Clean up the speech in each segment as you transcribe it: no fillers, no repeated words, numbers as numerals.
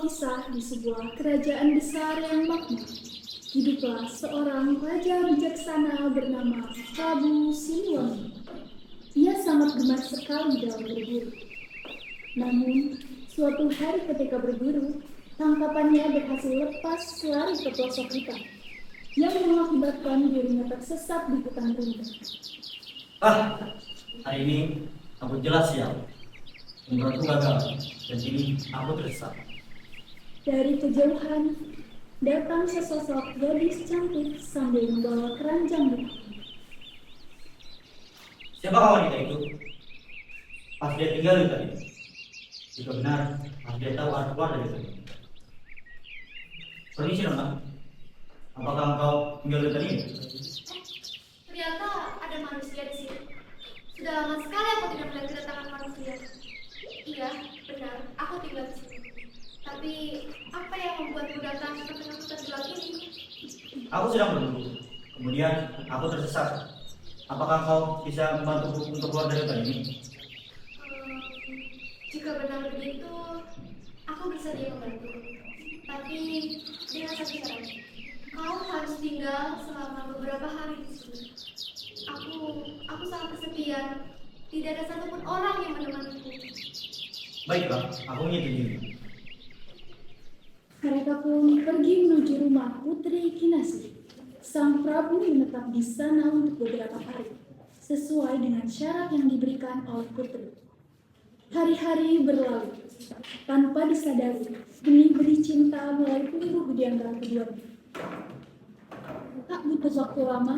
kisah di sebuah kerajaan besar yang makmur. Hiduplah seorang raja bijaksana bernama Prabu Siliwangi. Ia sangat gemar sekali dalam berburu. Namun, suatu hari ketika berburu, tangkapannya berhasil lepas lari ke pelosok hutan, yang mengakibatkan dirinya tersesat di hutan rindang. Hari ini aku jelas ya. Umrohku gagal, dan kini aku tersesat. Dari kejauhan, datang sesosok gadis cantik sambil membawa keranjang di tangan. Siapa wanita itu? Pas dia tinggal di tadi. Jika benar, pas dia tahu harus keluar dari tadi. Permisi nona, apakah engkau tinggal di tadi? Ternyata ada manusia di sini. Sudah lama sekali aku tidak melihat kedatangan manusia. Iya, benar, aku tinggal di sini. Tapi apa yang membuatmu datang ke tengah hutan gelap ini? Aku sedang menunggu. Kemudian aku tersesat. Apakah kau bisa membantuku untuk keluar dari hutan ini? Jika benar begitu, aku bersedia membantu. Tapi dengan satu syarat, kau harus tinggal selama beberapa hari di sini. Aku sangat kesepian. Tidak ada satupun orang yang menemaniku. Baiklah, aku menyetujui. Mereka pun pergi menuju rumah Putri Kinasi. Sang Prabu menetap di sana untuk beberapa hari, sesuai dengan syarat yang diberikan oleh Putri. Hari-hari berlalu, tanpa disadari, benih-benih cinta mulai tumbuh di antara keduanya. Tak butuh waktu lama,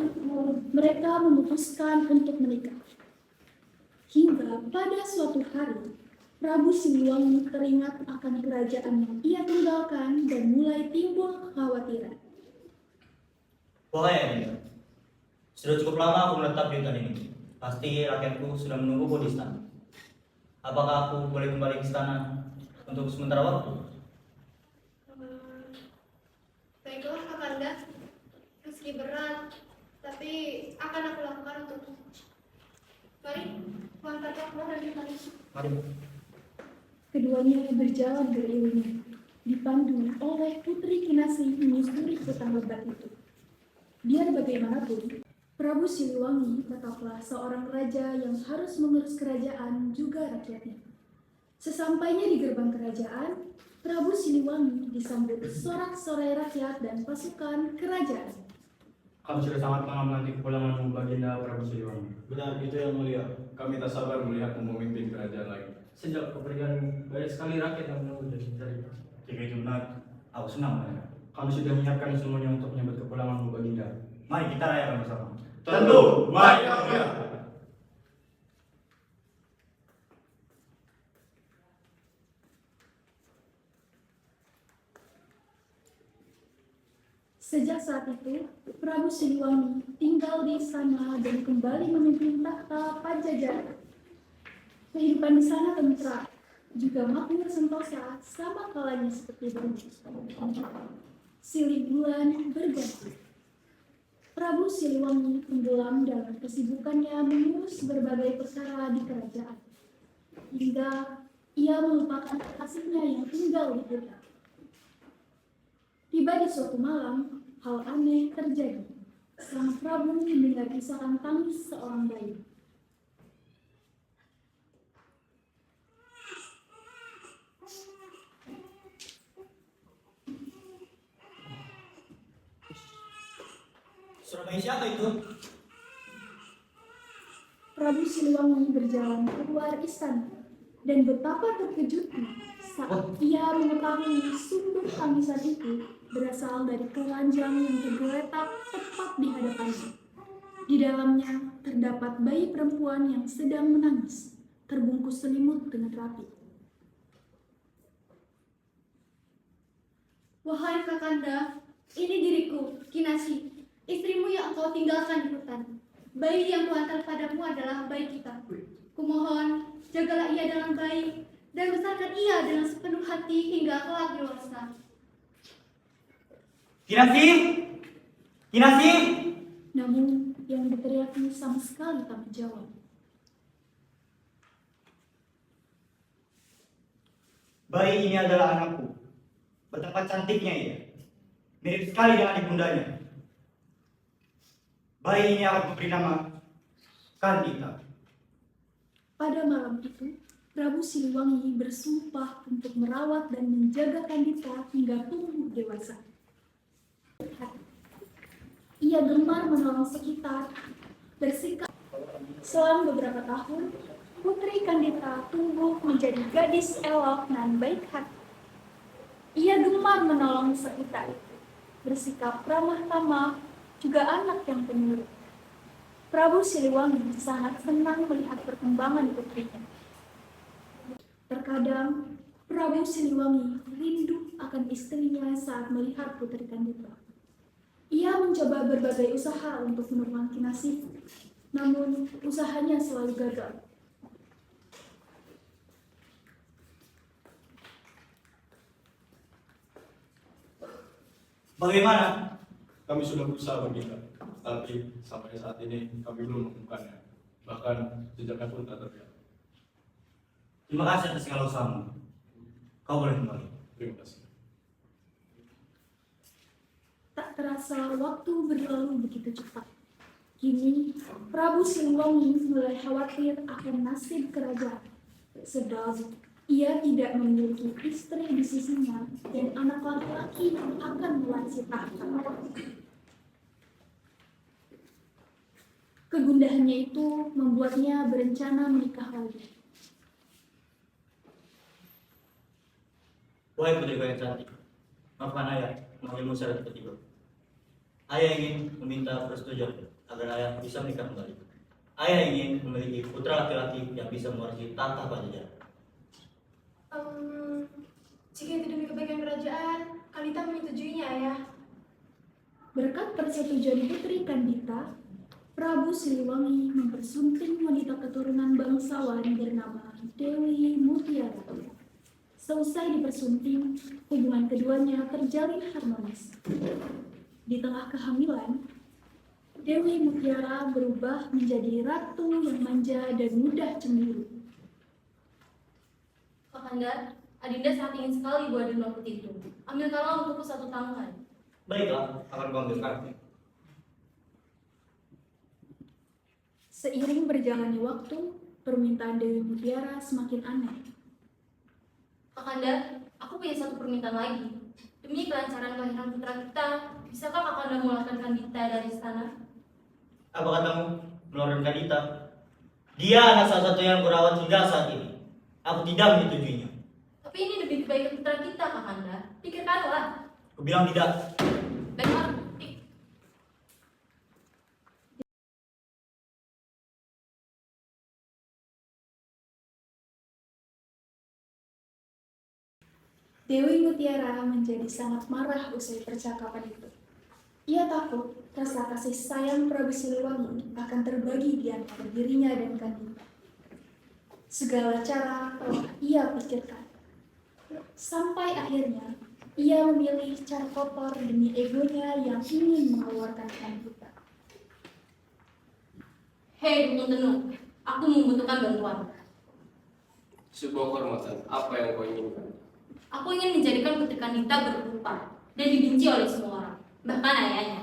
mereka memutuskan untuk menikah. Hingga pada suatu hari, Prabu Siliwangi teringat akan kerajaan yang ia tinggalkan dan mulai timbul kekhawatiran. Wahai Adinda, sudah cukup lama aku menetap di hutan ini. Pasti rakyatku sudah menungguku di istana. Apakah aku boleh kembali ke istana untuk sementara waktu? Baiklah Kakanda, meski berat, tapi akan aku lakukan untukmu. Mari, mengantarkan keluar dari hutan ini. Mari. Keduanya berjalan beriringan, dipandu oleh Putri Kinasi menyusuri hutan lebat itu. Biar bagaimanapun, Prabu Siliwangi tetaplah seorang raja yang harus mengurus kerajaan juga rakyatnya. Sesampainya di gerbang kerajaan, Prabu Siliwangi disambut sorak-sorai rakyat dan pasukan kerajaan. Kami sudah sangat lama menanti kepulanganmu, Baginda Prabu Siliwangi. Benar itu yang mulia. Kami tak sabar melihatmu memimpin kerajaan lagi. Sejak kepergianmu, banyak sekali rakyat yang menunggu dan mencari. Jika itu benar, aku senang mendengar. Kami sudah menyiapkan semuanya untuk menyambut kepulanganmu, Baginda. Mari kita rayakan bersama. Tentu, mari yang mulia. Sejak saat itu, Prabu Siliwangi tinggal di sana dan kembali memimpin tahta Pajajaran. Kehidupan di sana tentram, juga makmur sentosa sama kalanya seperti dulu. Silih bulan berganti. Prabu Siliwangi tenggelam dalam kesibukannya mengurus berbagai perkara di kerajaan, hingga ia melupakan kekasihnya yang tinggal di hutan. Tiba di suatu malam, hal aneh terjadi. Sang Prabu mendengar isakan tangis seorang bayi. Surat bayi siapa itu? Prabu Siliwangi berjalan keluar istana, dan betapa terkejutnya saat ia mengetahui sumber tangisan itu berasal dari keranjang yang tergeletak tepat di hadapannya. Di dalamnya terdapat bayi perempuan yang sedang menangis, terbungkus selimut dengan rapi. Wahai Kakanda, ini diriku, Kinasi, istrimu yang engkau tinggalkan di hutan. Bayi yang kuantar padamu adalah bayi kita. Kumohon, jagalah ia dengan baik dan besarkan ia dengan sepenuh hati hingga kelak dewasa. Kinasi! Kinasi! Namun yang diteriaki sama sekali tak menjawab. Bayi ini adalah anakku. Betapa cantiknya ia. Mirip sekali dengan ibundanya. Bayi ini akan memberi nama Kandita. Pada malam itu, Prabu Siliwangi bersumpah untuk merawat dan menjaga Kandita hingga tumbuh dewasa. Ia gemar menolong sekitar, bersikap. Selang beberapa tahun, Putri Kandita tumbuh menjadi gadis elok dan baik hati. Ia gemar menolong sekitar, bersikap ramah tamah, juga anak yang penurut. Prabu Siliwangi sangat senang melihat perkembangan putrinya. Terkadang, Prabu Siliwangi rindu akan istrinya saat melihat Putri Kandita. Ia mencoba berbagai usaha untuk menuruti nasib, namun usahanya selalu gagal. Bagaimana? Kami sudah berusaha meminta, tapi sampai saat ini kami belum menemukannya. Bahkan jejaknya pun tak terlihat. Terima kasih atas segala usahamu. Kau boleh kembali. Terima kasih. Tak terasa waktu berlalu begitu cepat. Kini, Prabu Siliwangi mulai khawatir akan nasib kerajaan. Sebab ia tidak memiliki istri di sisinya dan anak laki-laki yang akan mewarisi tahta. Kegundahannya itu membuatnya berencana menikah lagi. Wahai putriku yang cantik, maafkan ayah memanggilmu secara tiba-tiba. Ayah ingin meminta persetujuan agar ayah bisa menikah kembali. Ayah ingin memiliki putra laki-laki yang bisa mewarisi tahta Pajajaran. Jika itu demi kebaikan kerajaan, Kandita menyetujuinya, Ayah. Berkat persetujuan Putri Kandita, Prabu Siliwangi mempersunting wanita keturunan bangsawan bernama Dewi Mutiara. Seusai dipersunting, hubungan keduanya terjalin harmonis. Di tengah kehamilan, Dewi Mutiara berubah menjadi ratu yang manja dan mudah cemburu. Kakanda, Adinda sangat ingin sekali buah dan putih itu. Ambilkanlah untukku satu tangan. Baiklah, akan kuambilkan. Seiring berjalannya waktu, permintaan Dewi Mutiara semakin aneh. Kakanda, aku punya satu permintaan lagi. Demi kelancaran kelahiran putra kita, bisakah Kakanda mengeluarkan Kandita dari istana? Apa katamu mengeluarkan Kandita? Dia anak salah satu yang kurawat hingga saat ini. Aku tidak menyetujuinya. Tapi ini demi kebaikan putra kita, Kakanda. Pikirkanlah. Aku bilang tidak. Baiklah, Dewi Mutiara menjadi sangat marah usai percakapan itu. Ia takut rasa kasih sayang Prabu Siliwangi akan terbagi di antara dirinya dan Kandita. Segala cara telah ia pikirkan. Sampai akhirnya, ia memilih cara kotor demi egonya yang ingin mengeluarkan Kandita. hei Dukun Tenung, aku membutuhkan bantuan. Sebuah kehormatan, apa yang kau inginkan? Aku ingin menjadikan putri Kandita berrupa dan dibenci oleh semua orang, bahkan ayahnya.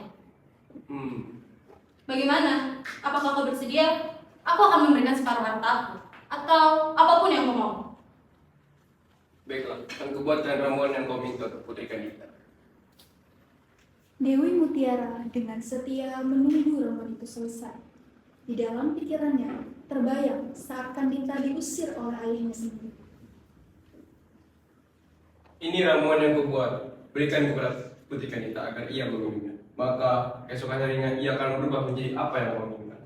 Bagaimana? Apakah kau bersedia? Aku akan memberikan separuh hartaku, atau apapun yang kau mau. Baiklah, akan kubuatkan ramuan yang kau minta untuk putri Kandita. Dewi Mutiara dengan setia menunggu ramuan itu selesai. Di dalam pikirannya terbayang saat Kandita diusir oleh ayahnya sendiri. Ini ramuan yang kubuat, berikan kepada putri Kandita agar ia meminumnya. Maka keesokan harinya ia akan berubah menjadi apa yang kau inginkan.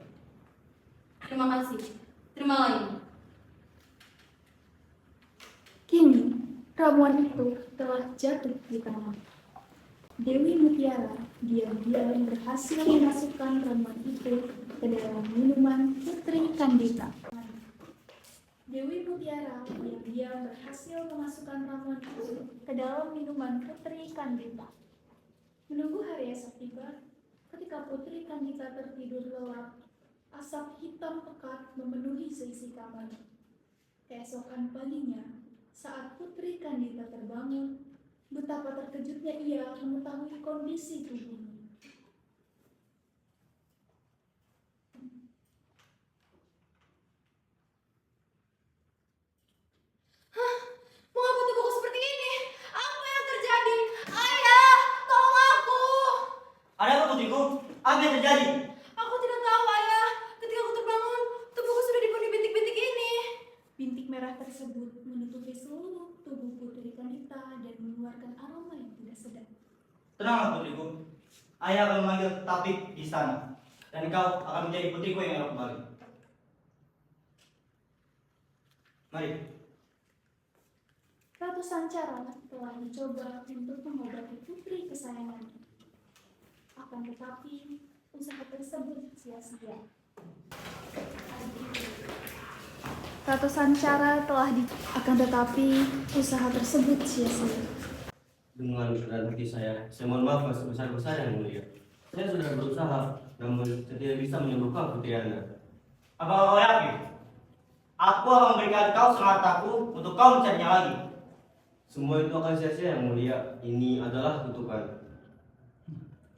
Terima kasih. Terimalah ini. Kini, ramuan itu telah jatuh di tangan. Dewi Mutiara diam-diam berhasil memasukkan ramuan itu ke dalam minuman Putri Kandita. Dewi Mutiara diam-diam berhasil memasukkan ramuan itu ke dalam minuman Putri Kandita. Menunggu hari esok tiba, ketika Putri Kandita tertidur lelap, asap hitam pekat memenuhi seisi kamar. Keesokan paginya, saat Putri Kandita terbangun, Betapa terkejutnya ia mengetahui kondisi tubuhnya. Mengapa tubuhku seperti ini? Apa yang terjadi? Ayah, tolong aku. Ada apa putriku? Apa yang terjadi? Aku tidak tahu, Ayah. Ketika aku terbangun, tubuhku sudah dipenuhi bintik-bintik ini. Bintik merah tersebut menutupi seluruh tubuh Putri Kandita dan mengeluarkan aroma yang tidak sedap. Tenanglah putriku. Ayah akan memanggil tabib di sana. Dan kau akan menjadi putriku yang elok kembali. Mari. Ratu Sancara telah mencoba untuk mengobati putri kesayangannya. Akan tetapi, usaha tersebut sia-sia. Ratu Sancara akan tetapi usaha tersebut sia-sia. Dengan keadaan hati saya mohon maaf yang sebesar-besar yang mulia. Saya sudah berusaha, namun tidak bisa menyembuhkan putri Anda. Apakah kau yakin? Aku akan memberikan kau semangat aku untuk kau mencarinya lagi. Semua itu akan sia-sia yang mulia. Ini adalah kutukan.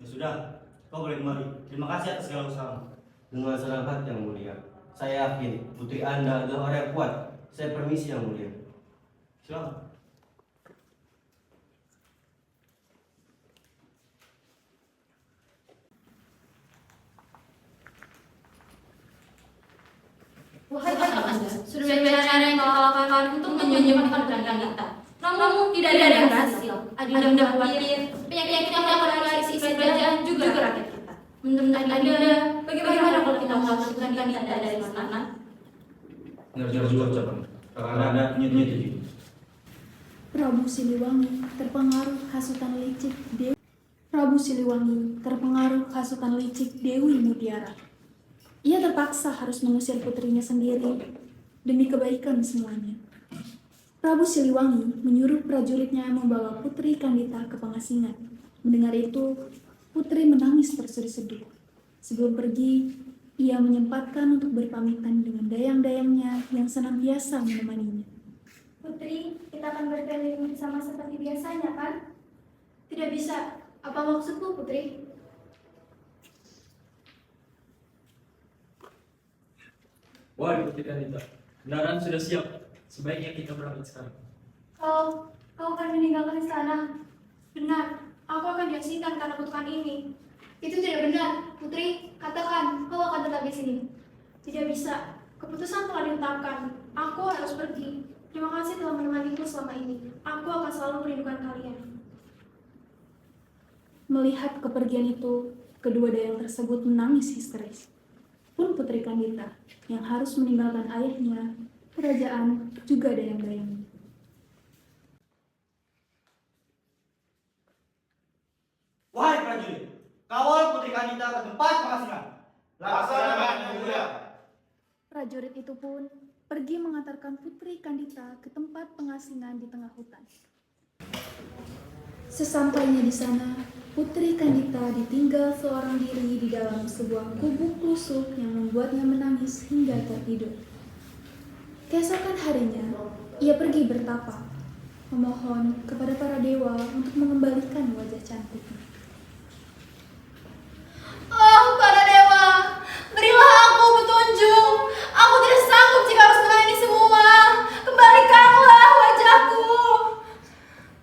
Ya sudah, kau boleh kembali. Terima kasih atas segala usahamu. Dengan senang hati yang mulia. Saya yakin putri Anda adalah orang yang kuat. Saya permisi yang mulia. Silakan. Wahai Anda, sudah banyak cara yang kau lakukan untuk menyembuhkan Kandita. Namun tidak ada yang berhasil. Adinda khawatir penyakit yang akan melarikan isi kerajaan juga rakyat kita. Menurut Adinda, bagaimana kalau kita memasukkan Kandita dari sana? Ngerti juga ucapan. Karena ada nyet-nyet itu. Prabu Siliwangi terpengaruh hasutan licik Dewi Mutiara. Ia terpaksa harus mengusir putrinya sendiri demi kebaikan semuanya. Prabu Siliwangi menyuruh prajuritnya membawa Putri Kandita ke pengasingan. Mendengar itu, Putri menangis terseduh-seduh. Sebelum pergi, ia menyempatkan untuk berpamitan dengan dayang-dayangnya yang senantiasa menemaninya. Putri, kita akan berkeliling bersama seperti biasanya, kan? Tidak bisa. Apa maksudmu, Putri? Wahai putri Kandita, kendaraan sudah siap. Sebaiknya kita berangkat sekarang. Kau akan meninggalkan istana. Benar, aku akan diasingkan karena kutukan ini. Itu tidak benar, Putri. Katakan, kau akan tetap di sini. Tidak bisa. Keputusan telah ditetapkan. Aku harus pergi. Terima kasih telah menemaniku selama ini. Aku akan selalu merindukan kalian. Melihat kepergian itu, kedua dayang tersebut menangis histeris. Pun Putri Kandita yang harus meninggalkan ayahnya, kerajaan, juga dayang-dayangnya. Wahai prajurit, kawal Putri Kandita ke tempat pengasingan. Laksanakan yang mulia. Prajurit itu pun pergi mengantarkan Putri Kandita ke tempat pengasingan di tengah hutan. Sesampainya di sana, Putri Kandita ditinggal seorang diri di dalam sebuah gubuk lusuk yang membuatnya menangis hingga tertidur. Keesokan harinya, ia pergi bertapa, memohon kepada para dewa untuk mengembalikan wajah cantiknya. Oh, para dewa, berilah aku petunjuk. Aku tidak sanggup jika harus menangani semua. Kembalikanlah wajahku.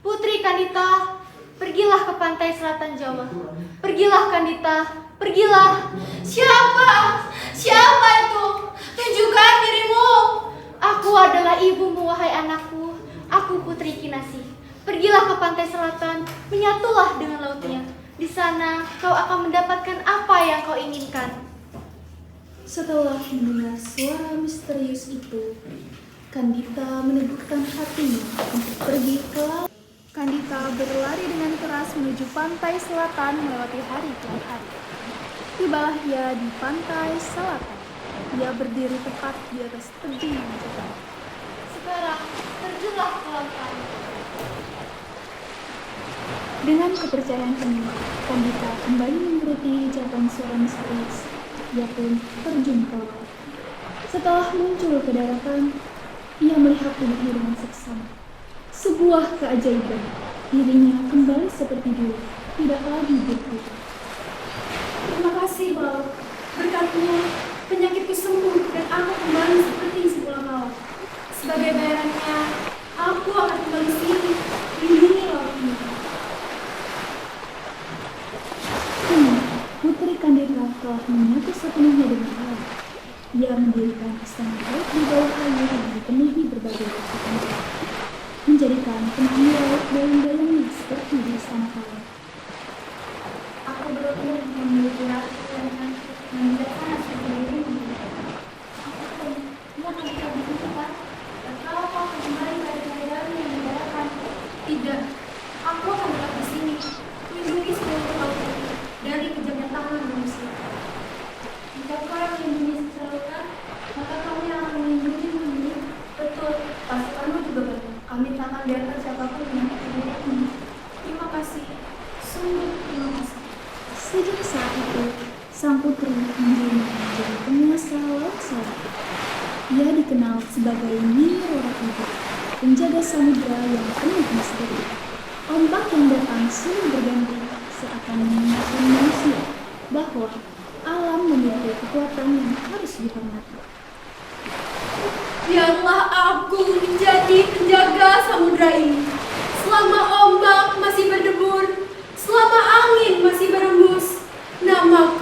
Putri Kandita, pergilah ke pantai selatan Jawa. Pergilah Kandita, pergilah. Siapa itu? Tunjukkan dirimu. Aku adalah ibumu, wahai anakku. Aku Putri Kinasih. Pergilah ke pantai selatan, menyatulah dengan lautnya. Di sana kau akan mendapatkan apa yang kau inginkan. Setelah mendengar suara misterius itu, Kandita meneguhkan hatinya untuk pergi ke laut. Kandita berlari dengan keras menuju pantai selatan melewati hari demi hari. Tibalah ia di pantai selatan. Ia berdiri tepat di atas tebing yang jauh. Sekarang terjunlah ke lautan. Dengan kepercayaan penuh, Kandita kembali menuruti ucapan suara misterius. Ia pun terjun ke laut. Setelah muncul ke daratan, ia melihat tubuhnya dengan seksama. Sebuah keajaiban. Dirinya kembali seperti dulu, tidak lagi berpikir. Terima kasih, Bal. Berkatmu, penyakitku sembuh dan aku kembali seperti semula kala. Sebagai bayarannya, aku akan kembali sini. Lindungi laut ini. Putri Kandida telah menyatu sepenuhnya dengan alam. Dia mendirikan istana laut di bawah air yang dipenuhi berbagai kekuatan, menjadikan penghuni laut dalam-dalamnya seperti di istana kawah. Aku benar-benar memiliki ratu yang cantik dan bijaksana seperti dirimu. Aku pun tidak akan bisa berubah. Dan kalau kau kembali pada keadaan yang menegarakan, tidak, aku akan tetap di sini, melindungi seluruh laut ini dari kejamnya tangan manusia. Jika kau yang melindungi seseorang, maka kamu yang akan melindungi diri. Betul, pasukanmu juga betul. Kami tak akan biarkan siapapun menyakiti dirimu. Terima kasih, sungguh terima kasih. Sejak saat itu, sang putri menjelma menjadi penguasa laut selatan. Ia dikenal sebagai Nyi Roro Kidul, penjaga samudra yang penuh misteri. Ombak yang datang silih berganti seakan mengingatkan manusia bahwa alam memiliki kekuatan yang harus dihormati. Biarlah aku menjadi penjaga samudra ini. Selama ombak masih berdebur, selama angin masih berembus, namaku